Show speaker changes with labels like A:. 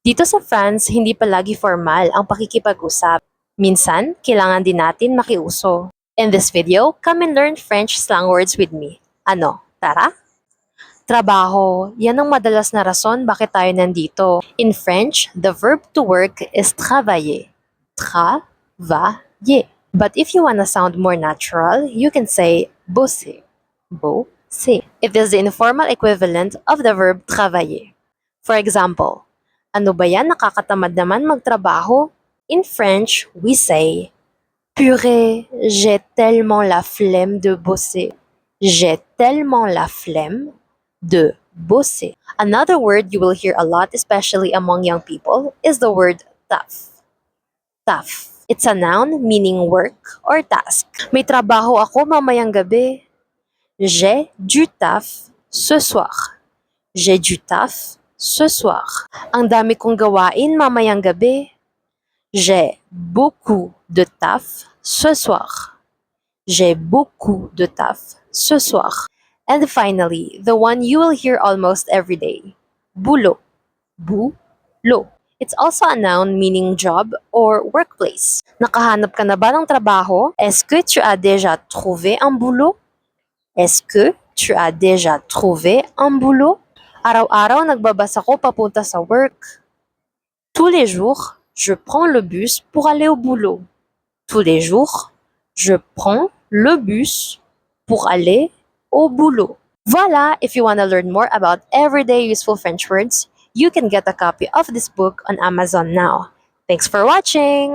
A: Dito sa France, hindi palagi formal ang pakikipag-usap. Minsan, kailangan din natin makiuso. In this video, come and learn French slang words with me. Ano, tara? Trabaho, yan ang madalas na rason bakit tayo nandito. In French, the verb to work is travailler. Travailler. But if you wanna sound more natural, you can say bosser. Bosser. It is the informal equivalent of the verb travailler. For example, ano ba yan, nakakatamad naman magtrabaho? In French, we say, purée, j'ai tellement la flemme de bosser. J'ai tellement la flemme de bosser. Another word you will hear a lot, especially among young people, is the word taf. Taf. It's a noun meaning work or task. May trabaho ako mamayang gabi. J'ai du taf ce soir. J'ai du taf ce soir. Ang dami kong gawain mamayang gabi. J'ai beaucoup de taf ce soir. J'ai beaucoup de taf ce soir. And finally, the one you will hear almost every day. Boulot. Boulot. It's also a noun meaning job or workplace. Nakahanap ka na ba ng trabaho? Est-ce que tu as déjà trouvé un boulot? Est-ce que tu as déjà trouvé un boulot? Araw-araw nagbabas ako papunta sa work. Tous les jours, je prends le bus pour aller au boulot. Tous les jours, je prends le bus pour aller au boulot. Voila! If you want to learn more about everyday useful French words, you can get a copy of this book on Amazon now. Thanks for watching!